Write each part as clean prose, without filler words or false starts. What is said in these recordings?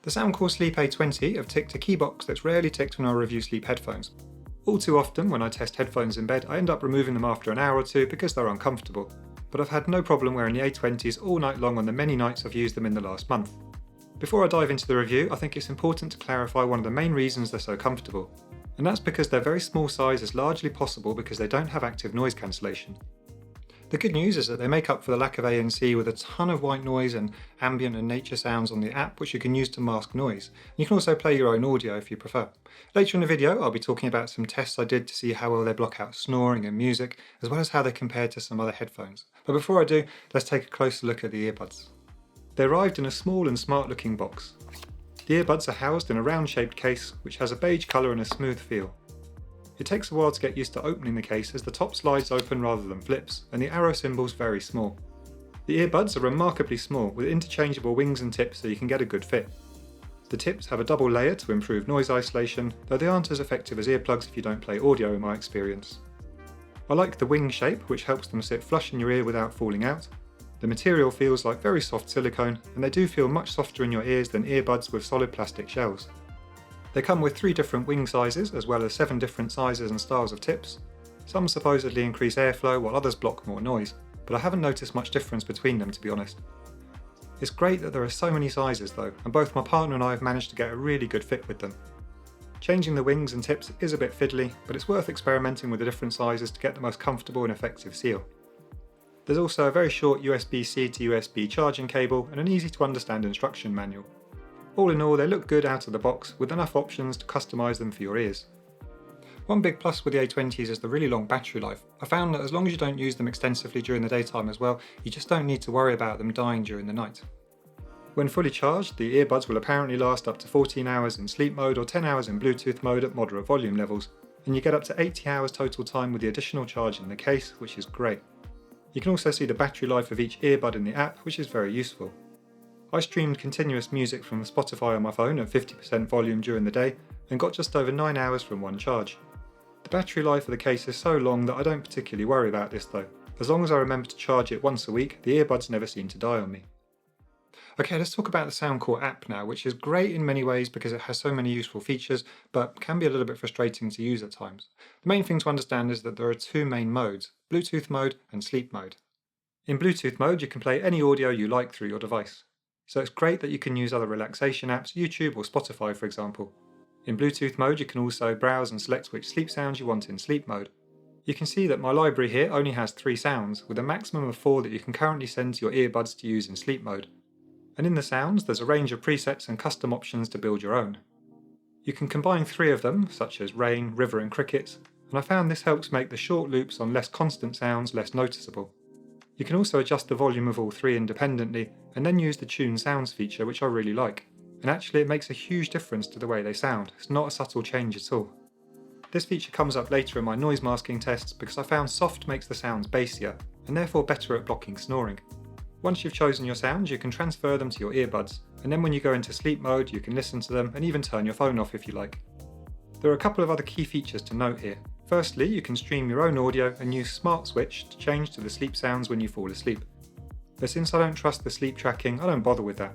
The Soundcore Sleep A20 have ticked a key box that's rarely ticked when I review sleep headphones. All too often when I test headphones in bed, I end up removing them after an hour or two because they're uncomfortable, but I've had no problem wearing the A20s all night long on the many nights I've used them in the last month. Before I dive into the review, I think it's important to clarify one of the main reasons they're so comfortable, and that's because their very small size is largely possible because they don't have active noise cancellation. The good news is that they make up for the lack of ANC with a ton of white noise and ambient and nature sounds on the app, which you can use to mask noise. You can also play your own audio if you prefer. Later in the video, I'll be talking about some tests I did to see how well they block out snoring and music, as well as how they compare to some other headphones. But before I do, let's take a closer look at the earbuds. They arrived in a small and smart looking box. The earbuds are housed in a round shaped case, which has a beige colour and a smooth feel. It takes a while to get used to opening the case as the top slides open rather than flips, and the arrow symbol's very small. The earbuds are remarkably small, with interchangeable wings and tips so you can get a good fit. The tips have a double layer to improve noise isolation, though they aren't as effective as earplugs if you don't play audio in my experience. I like the wing shape, which helps them sit flush in your ear without falling out. The material feels like very soft silicone, and they do feel much softer in your ears than earbuds with solid plastic shells. They come with 3 different wing sizes, as well as 7 different sizes and styles of tips. Some supposedly increase airflow while others block more noise, but I haven't noticed much difference between them, to be honest. It's great that there are so many sizes though, and both my partner and I have managed to get a really good fit with them. Changing the wings and tips is a bit fiddly, but it's worth experimenting with the different sizes to get the most comfortable and effective seal. There's also a very short USB-C to USB charging cable and an easy to understand instruction manual. All in all, they look good out of the box, with enough options to customise them for your ears. One big plus with the A20s is the really long battery life. I found that as long as you don't use them extensively during the daytime as well, you just don't need to worry about them dying during the night. When fully charged, the earbuds will apparently last up to 14 hours in sleep mode or 10 hours in Bluetooth mode at moderate volume levels, and you get up to 80 hours total time with the additional charge in the case, which is great. You can also see the battery life of each earbud in the app, which is very useful. I streamed continuous music from Spotify on my phone at 50% volume during the day and got just over 9 hours from one charge. The battery life of the case is so long that I don't particularly worry about this though. As long as I remember to charge it once a week, the earbuds never seem to die on me. Okay, let's talk about the Soundcore app now, which is great in many ways because it has so many useful features, but can be a little bit frustrating to use at times. The main thing to understand is that there are 2 main modes, Bluetooth mode and sleep mode. In Bluetooth mode, you can play any audio you like through your device. So it's great that you can use other relaxation apps, YouTube or Spotify for example. In Bluetooth mode you can also browse and select which sleep sounds you want in sleep mode. You can see that my library here only has 3 sounds, with a maximum of 4 that you can currently send to your earbuds to use in sleep mode. And in the sounds there's a range of presets and custom options to build your own. You can combine 3 of them, such as rain, river and crickets, and I found this helps make the short loops on less constant sounds less noticeable. You can also adjust the volume of all 3 independently and then use the Tune Sounds feature, which I really like. And actually it makes a huge difference to the way they sound. It's not a subtle change at all. This feature comes up later in my noise masking tests because I found soft makes the sounds bassier and therefore better at blocking snoring. Once you've chosen your sounds, you can transfer them to your earbuds, and then when you go into sleep mode you can listen to them and even turn your phone off if you like. There are a couple of other key features to note here. Firstly, you can stream your own audio and use Smart Switch to change to the sleep sounds when you fall asleep. But since I don't trust the sleep tracking, I don't bother with that.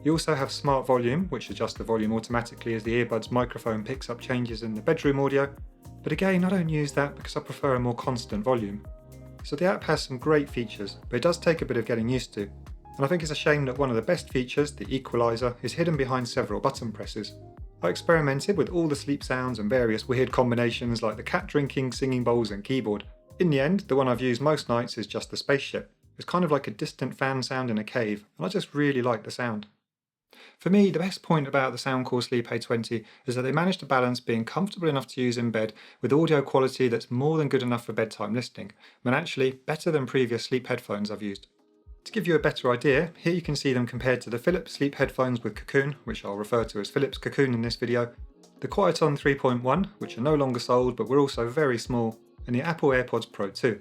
You also have Smart Volume, which adjusts the volume automatically as the earbud's microphone picks up changes in the bedroom audio, but again I don't use that because I prefer a more constant volume. So the app has some great features, but it does take a bit of getting used to, and I think it's a shame that one of the best features, the equalizer, is hidden behind several button presses. I experimented with all the sleep sounds and various weird combinations like the cat drinking, singing bowls and keyboard. In the end, the one I've used most nights is just the spaceship. It's kind of like a distant fan sound in a cave, and I just really like the sound. For me, the best point about the Soundcore Sleep A20 is that they managed to balance being comfortable enough to use in bed with audio quality that's more than good enough for bedtime listening, and actually better than previous sleep headphones I've used. To give you a better idea, here you can see them compared to the Philips sleep headphones with Cocoon, which I'll refer to as Philips Cocoon in this video, the Quieton 3.1, which are no longer sold but were also very small, and the Apple AirPods Pro 2.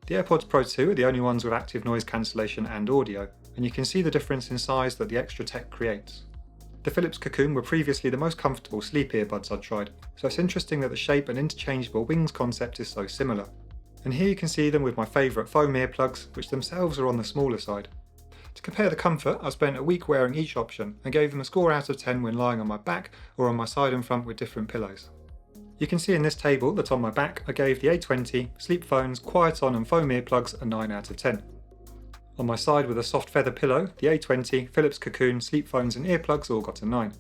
The AirPods Pro 2 are the only ones with active noise cancellation and audio, and you can see the difference in size that the extra tech creates. The Philips Cocoon were previously the most comfortable sleep earbuds I'd tried, so it's interesting that the shape and interchangeable wings concept is so similar. And here you can see them with my favourite foam earplugs, which themselves are on the smaller side. To compare the comfort, I spent a week wearing each option and gave them a score out of 10 when lying on my back or on my side and front with different pillows. You can see in this table that on my back I gave the A20, sleep phones, quiet on and foam earplugs a 9 out of 10. On my side with a soft feather pillow, the A20, Philips Cocoon, sleep phones and earplugs all got a 9.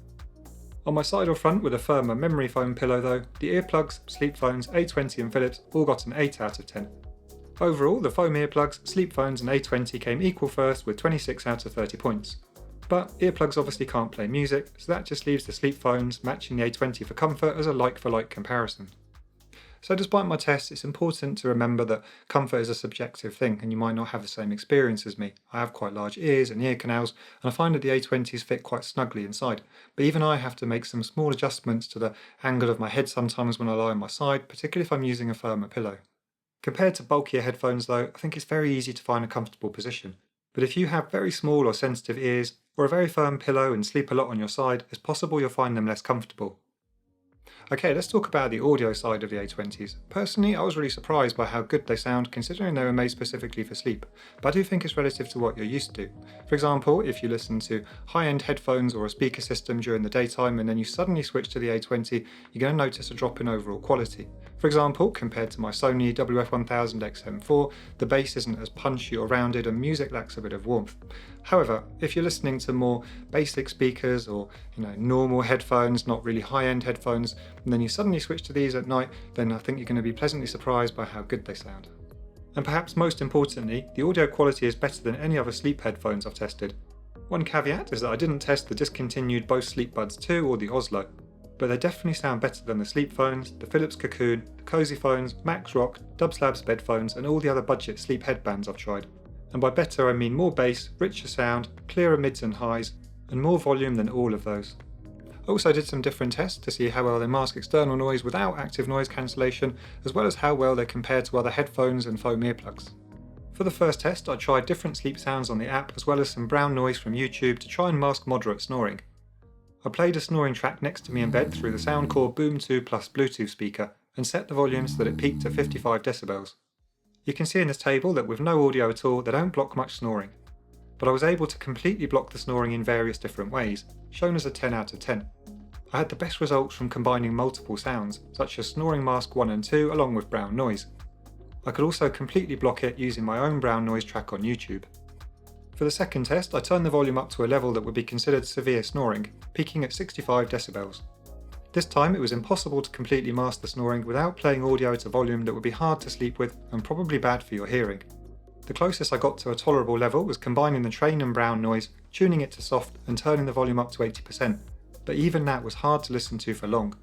On my side or front with a firmer memory foam pillow though, the earplugs, sleep phones, A20 and Philips all got an 8 out of 10. Overall, the foam earplugs, sleep phones and A20 came equal first with 26 out of 30 points. But earplugs obviously can't play music, so that just leaves the sleep phones matching the A20 for comfort as a like-for-like comparison. So despite my tests, it's important to remember that comfort is a subjective thing and you might not have the same experience as me. I have quite large ears and ear canals and I find that the A20s fit quite snugly inside. But even I have to make some small adjustments to the angle of my head sometimes when I lie on my side, particularly if I'm using a firmer pillow. Compared to bulkier headphones though, I think it's very easy to find a comfortable position. But if you have very small or sensitive ears, or a very firm pillow and sleep a lot on your side, it's possible you'll find them less comfortable. Okay, let's talk about the audio side of the A20s. Personally, I was really surprised by how good they sound considering they were made specifically for sleep, but I do think it's relative to what you're used to. For example, if you listen to high-end headphones or a speaker system during the daytime and then you suddenly switch to the A20, you're going to notice a drop in overall quality. For example, compared to my Sony WF-1000XM4, the bass isn't as punchy or rounded and music lacks a bit of warmth. However, if you're listening to more basic speakers or normal headphones, not really high-end headphones, and then you suddenly switch to these at night, then I think you're going to be pleasantly surprised by how good they sound. And perhaps most importantly, the audio quality is better than any other sleep headphones I've tested. One caveat is that I didn't test the discontinued Bose Sleep Buds 2 or the Oslo, but they definitely sound better than the sleep phones, the Philips Cocoon, the Cozy phones, Max Rock, Dubslabs bed phones and all the other budget sleep headbands I've tried. And by better I mean more bass, richer sound, clearer mids and highs, and more volume than all of those. I also did some different tests to see how well they mask external noise without active noise cancellation, as well as how well they compare to other headphones and foam earplugs. For the first test, I tried different sleep sounds on the app as well as some brown noise from YouTube to try and mask moderate snoring. I played a snoring track next to me in bed through the Soundcore Boom 2 Plus Bluetooth speaker and set the volume so that it peaked to 55 decibels. You can see in this table that with no audio at all, they don't block much snoring. But I was able to completely block the snoring in various different ways, shown as a 10 out of 10. I had the best results from combining multiple sounds, such as snoring mask 1 and 2 along with brown noise. I could also completely block it using my own brown noise track on YouTube. For the second test, I turned the volume up to a level that would be considered severe snoring, peaking at 65 decibels. This time it was impossible to completely mask the snoring without playing audio at a volume that would be hard to sleep with and probably bad for your hearing. The closest I got to a tolerable level was combining the train and brown noise, tuning it to soft and turning the volume up to 80%, but even that was hard to listen to for long.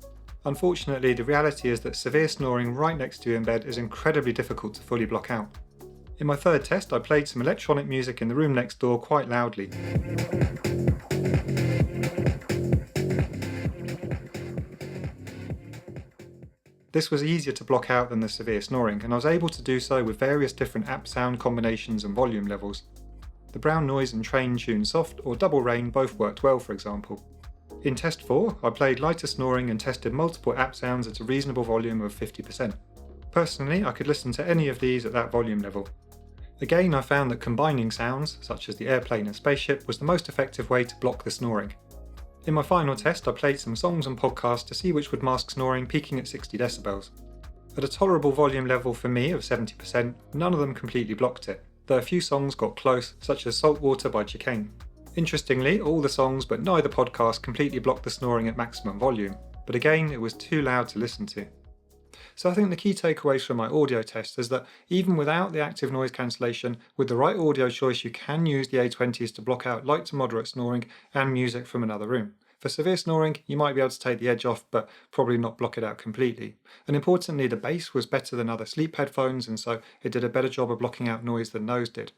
Unfortunately, the reality is that severe snoring right next to you in bed is incredibly difficult to fully block out. In my third test, I played some electronic music in the room next door quite loudly. This was easier to block out than the severe snoring, and I was able to do so with various different app sound combinations and volume levels. The brown noise and train tune soft or double rain both worked well, for example. In test 4, I played lighter snoring and tested multiple app sounds at a reasonable volume of 50%. Personally, I could listen to any of these at that volume level. Again, I found that combining sounds, such as the airplane and spaceship, was the most effective way to block the snoring. In my final test, I played some songs and podcasts to see which would mask snoring, peaking at 60 decibels. At a tolerable volume level for me of 70%, none of them completely blocked it, though a few songs got close, such as Saltwater by Chicane. Interestingly, all the songs but neither podcast completely blocked the snoring at maximum volume, but again it was too loud to listen to. So I think the key takeaways from my audio test is that even without the active noise cancellation, with the right audio choice you can use the A20s to block out light to moderate snoring and music from another room. For severe snoring, you might be able to take the edge off, but probably not block it out completely. And importantly, the bass was better than other sleep headphones, and so it did a better job of blocking out noise than those did.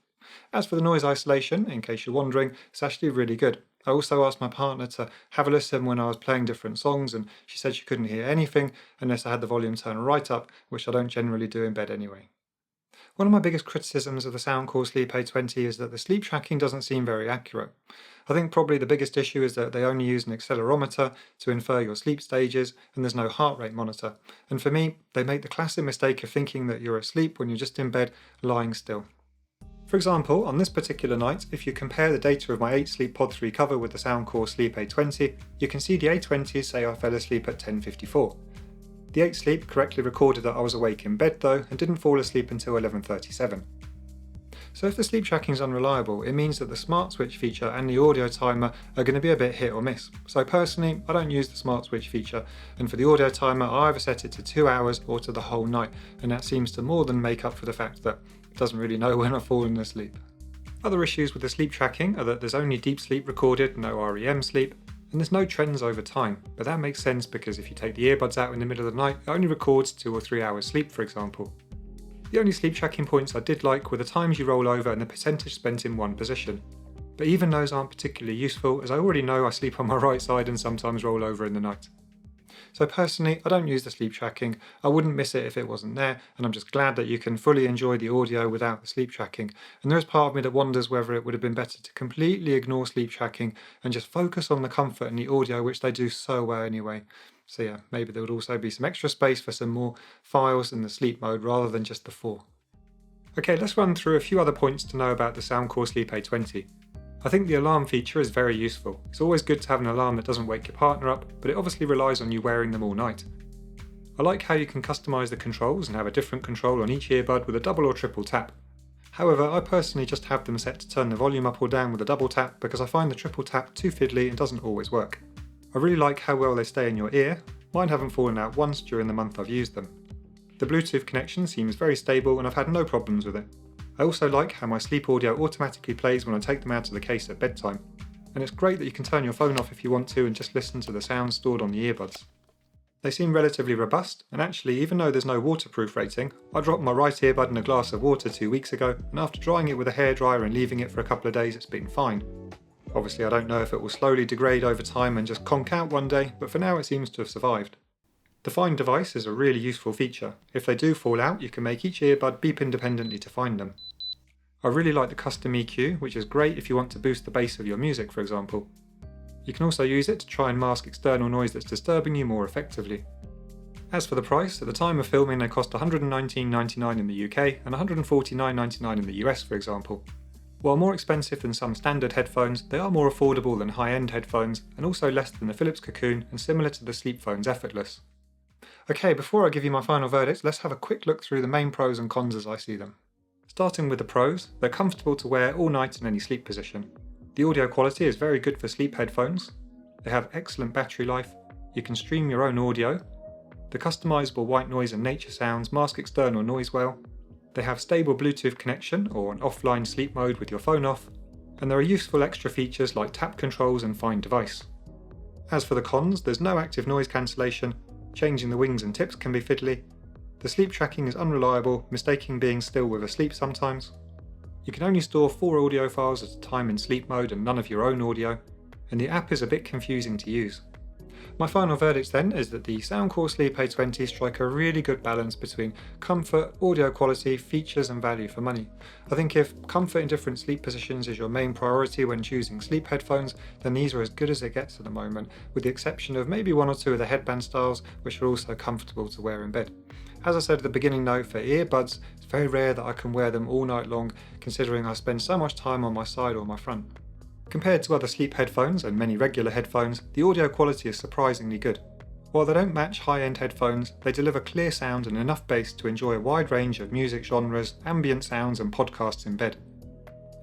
As for the noise isolation, in case you're wondering, it's actually really good. I also asked my partner to have a listen when I was playing different songs, and she said she couldn't hear anything unless I had the volume turned right up, which I don't generally do in bed anyway. One of my biggest criticisms of the Soundcore Sleep A20 is that the sleep tracking doesn't seem very accurate. I think probably the biggest issue is that they only use an accelerometer to infer your sleep stages and there's no heart rate monitor. And for me, they make the classic mistake of thinking that you're asleep when you're just in bed lying still. For example, on this particular night, if you compare the data of my 8 Sleep Pod 3 cover with the Soundcore Sleep A20, you can see the A20 say I fell asleep at 10:54. The 8 Sleep correctly recorded that I was awake in bed though, and didn't fall asleep until 11:37. So if the sleep tracking is unreliable, it means that the smart switch feature and the audio timer are going to be a bit hit or miss. So personally, I don't use the smart switch feature, and for the audio timer I either set it to 2 hours or to the whole night, and that seems to more than make up for the fact that it doesn't really know when I've fallen asleep. Other issues with the sleep tracking are that there's only deep sleep recorded, no REM sleep, and there's no trends over time, but that makes sense because if you take the earbuds out in the middle of the night, it only records 2 or 3 hours sleep, for example. The only sleep tracking points I did like were the times you roll over and the percentage spent in one position. But even those aren't particularly useful, as I already know I sleep on my right side and sometimes roll over in the night. So personally, I don't use the sleep tracking. I wouldn't miss it if it wasn't there, and I'm just glad that you can fully enjoy the audio without the sleep tracking. And there is part of me that wonders whether it would have been better to completely ignore sleep tracking and just focus on the comfort and the audio, which they do so well anyway. So yeah, maybe there would also be some extra space for some more files in the sleep mode rather than just the 4. Okay, let's run through a few other points to know about the Soundcore Sleep A20. I think the alarm feature is very useful. It's always good to have an alarm that doesn't wake your partner up, but it obviously relies on you wearing them all night. I like how you can customise the controls and have a different control on each earbud with a double or triple tap. However, I personally just have them set to turn the volume up or down with a double tap because I find the triple tap too fiddly and doesn't always work. I really like how well they stay in your ear. Mine haven't fallen out once during the month I've used them. The Bluetooth connection seems very stable and I've had no problems with it. I also like how my sleep audio automatically plays when I take them out of the case at bedtime. And it's great that you can turn your phone off if you want to and just listen to the sounds stored on the earbuds. They seem relatively robust, and actually even though there's no waterproof rating, I dropped my right earbud in a glass of water 2 weeks ago, and after drying it with a hairdryer and leaving it for a couple of days it's been fine. Obviously I don't know if it will slowly degrade over time and just conk out one day, but for now it seems to have survived. The Find device is a really useful feature. If they do fall out, you can make each earbud beep independently to find them. I really like the custom EQ, which is great if you want to boost the bass of your music, for example. You can also use it to try and mask external noise that's disturbing you more effectively. As for the price, at the time of filming they cost $119.99 in the UK and $149.99 in the US, for example. While more expensive than some standard headphones, they are more affordable than high-end headphones and also less than the Philips Cocoon and similar to the Sleep Phone's Effortless. Okay, before I give you my final verdict, let's have a quick look through the main pros and cons as I see them. Starting with the pros, they're comfortable to wear all night in any sleep position. The audio quality is very good for sleep headphones. They have excellent battery life. You can stream your own audio. The customizable white noise and nature sounds mask external noise well. They have stable Bluetooth connection or an offline sleep mode with your phone off. And there are useful extra features like tap controls and Find device. As for the cons, there's no active noise cancellation. Changing the wings and tips can be fiddly. The sleep tracking is unreliable, mistaking being still with asleep sometimes. You can only store 4 audio files at a time in sleep mode and none of your own audio, and the app is a bit confusing to use. My final verdict then is that the Soundcore Sleep A20 strike a really good balance between comfort, audio quality, features and value for money. I think if comfort in different sleep positions is your main priority when choosing sleep headphones, then these are as good as it gets at the moment, with the exception of maybe 1 or 2 of the headband styles, which are also comfortable to wear in bed. As I said at the beginning though, for earbuds, it's very rare that I can wear them all night long, considering I spend so much time on my side or my front. Compared to other sleep headphones and many regular headphones, the audio quality is surprisingly good. While they don't match high-end headphones, they deliver clear sound and enough bass to enjoy a wide range of music genres, ambient sounds and podcasts in bed.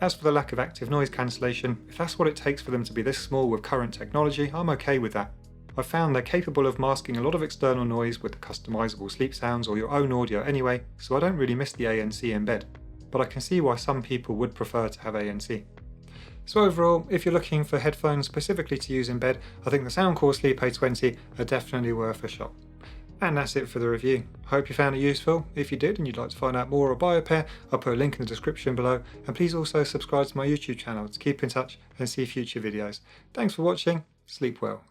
As for the lack of active noise cancellation, if that's what it takes for them to be this small with current technology, I'm okay with that. I've found they're capable of masking a lot of external noise with the customizable sleep sounds or your own audio anyway, so I don't really miss the ANC in bed. But I can see why some people would prefer to have ANC. So overall, if you're looking for headphones specifically to use in bed, I think the Soundcore Sleep A20 are definitely worth a shot. And that's it for the review. I hope you found it useful. If you did and you'd like to find out more or buy a pair, I'll put a link in the description below, and please also subscribe to my YouTube channel to keep in touch and see future videos. Thanks for watching, sleep well.